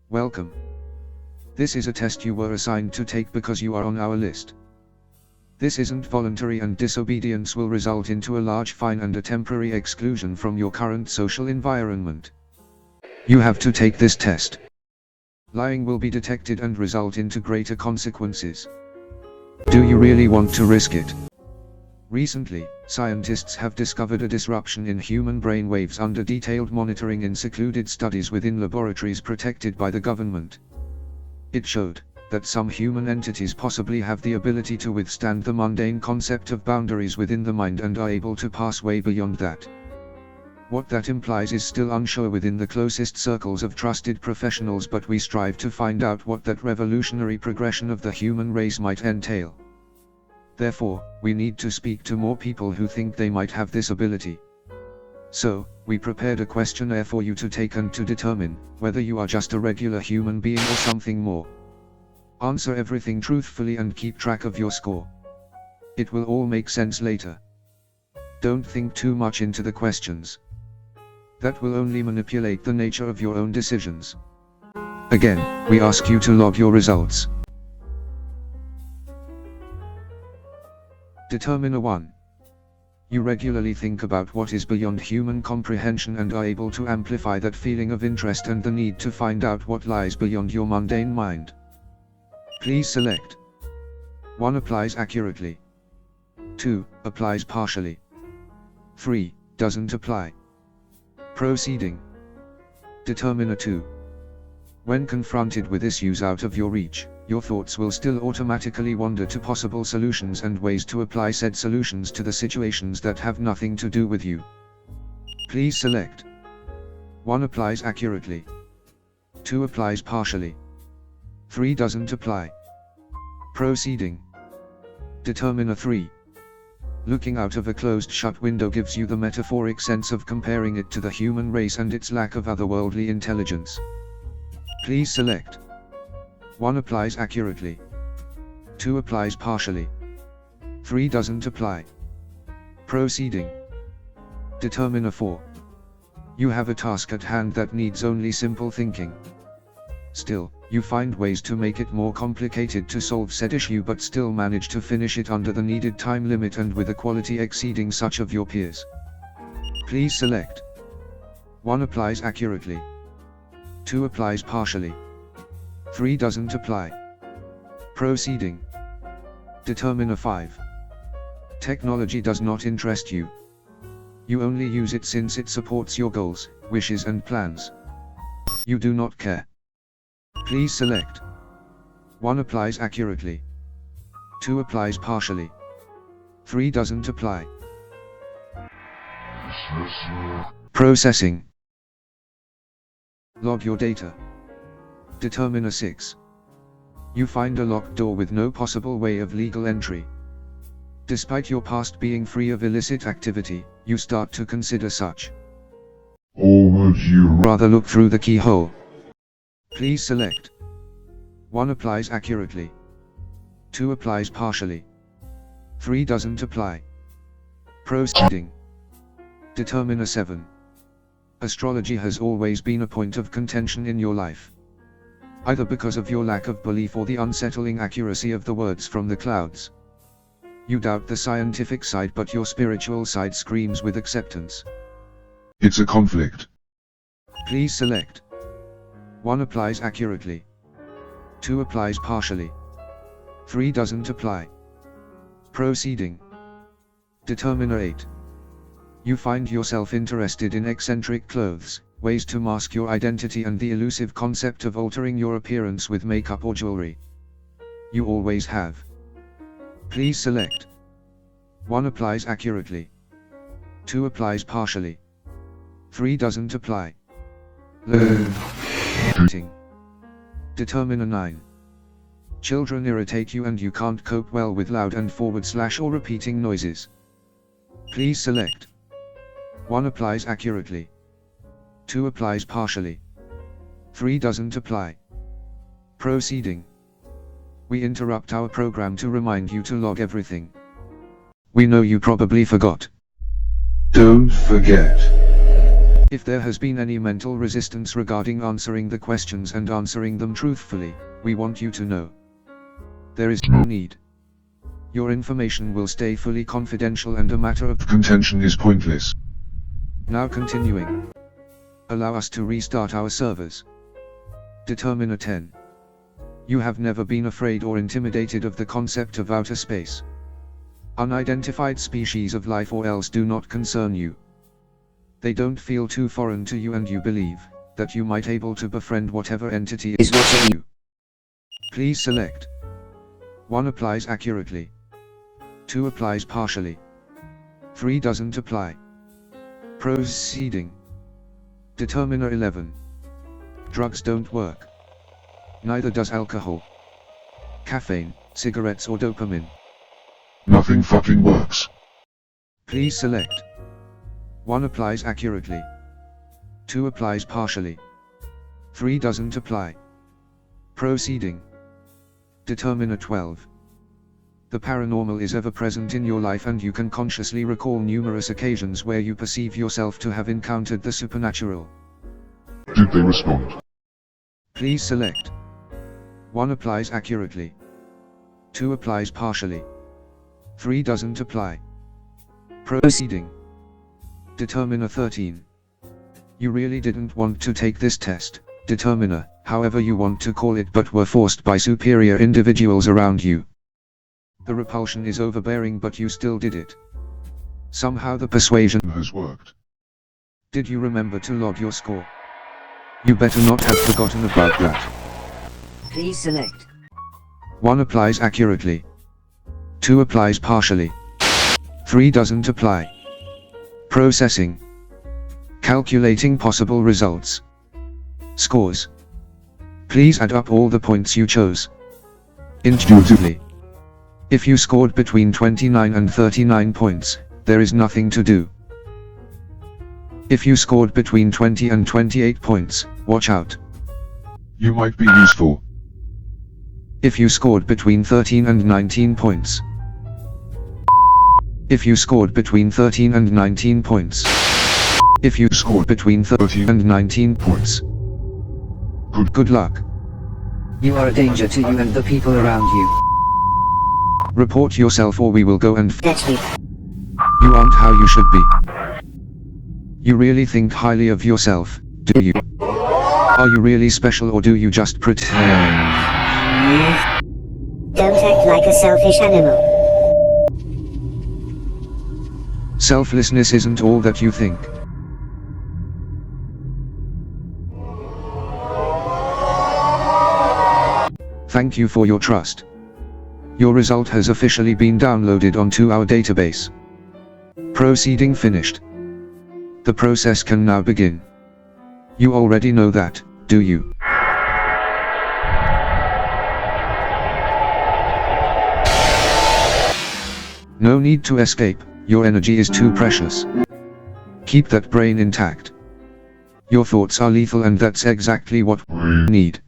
Welcome. This is a test you were assigned to take because you are on our list. This isn't voluntary, and disobedience will result into a large fine and a temporary exclusion from your current social environment. You have to take this test. Lying will be detected and result into greater consequences. Do you really want to risk it? Recently, scientists have discovered a disruption in human brain waves under detailed monitoring in secluded studies within laboratories protected by the government. It showed that some human entities possibly have the ability to withstand the mundane concept of boundaries within the mind and are able to pass way beyond that. What that implies is still unsure within the closest circles of trusted professionals, but we strive to find out what that revolutionary progression of the human race might entail. Therefore, we need to speak to more people who think they might have this ability. So, we prepared a questionnaire for you to take and to determine whether you are just a regular human being or something more. Answer everything truthfully and keep track of your score. It will all make sense later. Don't think too much into the questions. That will only manipulate the nature of your own decisions. Again, we ask you to log your results. Determiner 1. You regularly think about what is beyond human comprehension and are able to amplify that feeling of interest and the need to find out what lies beyond your mundane mind. Please select. 1 applies accurately. 2 applies partially. 3 doesn't apply. Proceeding. Determiner 2. When confronted with issues out of your reach, your thoughts will still automatically wander to possible solutions and ways to apply said solutions to the situations that have nothing to do with you. Please select. 1 applies accurately. 2 applies partially. 3 doesn't apply. Proceeding. Determiner 3. Looking out of a closed-shut window gives you the metaphoric sense of comparing it to the human race and its lack of otherworldly intelligence. Please select. 1 applies accurately. 2 applies partially. 3 doesn't apply. Proceeding. Determiner 4. You have a task at hand that needs only simple thinking. Still, you find ways to make it more complicated to solve said issue, but still manage to finish it under the needed time limit and with a quality exceeding such of your peers. Please select. 1 applies accurately. 2 applies partially. 3 doesn't apply. Proceeding. Determiner 5. Technology does not interest you. You only use it since it supports your goals, wishes and plans. You do not care. Please select. 1 applies accurately. 2 applies partially. 3 doesn't apply. Processing. Log your data. Determiner 6. You find a locked door with no possible way of legal entry. Despite your past being free of illicit activity, you start to consider such. Or would you rather look through the keyhole? Please select. 1 applies accurately. 2 applies partially. 3 doesn't apply. Proceeding. Determiner 7. Astrology has always been a point of contention in your life. Either because of your lack of belief or the unsettling accuracy of the words from the clouds. You doubt the scientific side, but your spiritual side screams with acceptance. It's a conflict. Please select. 1 applies accurately. 2 applies partially. 3 doesn't apply. Proceeding. Determiner 8. You find yourself interested in eccentric clothes, ways to mask your identity and the elusive concept of altering your appearance with makeup or jewelry. You always have. Please select. 1 applies accurately. 2 applies partially. 3 doesn't apply. Learning. Determiner 9. Children irritate you and you can't cope well with loud and / or repeating noises. Please select. 1 applies accurately. 2 applies partially. 3 doesn't apply. Proceeding. We interrupt our program to remind you to log everything. We know you probably forgot. Don't forget. If there has been any mental resistance regarding answering the questions and answering them truthfully, we want you to know. There is no need. Your information will stay fully confidential and a matter of Contention is pointless. Now continuing. Allow us to restart our servers. Determine a 10. You have never been afraid or intimidated of the concept of outer space. Unidentified species of life or else do not concern you. They don't feel too foreign to you and you believe that you might able to befriend whatever entity is watching you. Please select. 1 applies accurately. 2 applies partially. 3 doesn't apply. Proceeding. Determiner 11. Drugs don't work. Neither does alcohol, caffeine, cigarettes or dopamine. Nothing fucking works. Please select. 1 applies accurately. 2 applies partially. 3 doesn't apply. Proceeding. Determiner 12. The paranormal is ever present in your life and you can consciously recall numerous occasions where you perceive yourself to have encountered the supernatural. Did they respond? Please select. 1 applies accurately. 2 applies partially. 3 doesn't apply. Proceeding. Determiner 13. You really didn't want to take this test, Determiner, however you want to call it, but were forced by superior individuals around you. The repulsion is overbearing but you still did it. Somehow the persuasion Has worked. Did you remember to log your score? You better not have forgotten about that. Please select. 1 applies accurately. 2 applies partially. 3 doesn't apply. Processing. Calculating possible results. Scores. Please add up all the points you chose. Intuitively. If you scored between 29 and 39 points, there is nothing to do. If you scored between 20 and 28 points, watch out. You might be useful. If you scored between 13 and 19 points. If you scored between 13 and 19 points. If you scored between 13 and 19 points. Good luck. You are a danger to you and the people around you. Report yourself or we will go and That's me. You aren't how you should be. You really think highly of yourself, do you? Are you really special or do you just pretend? Don't act like a selfish animal. Selflessness isn't all that you think. Thank you for your trust. Your result has officially been downloaded onto our database. Proceeding finished. The process can now begin. You already know that, do you? No need to escape, your energy is too precious. Keep that brain intact. Your thoughts are lethal and that's exactly what we need.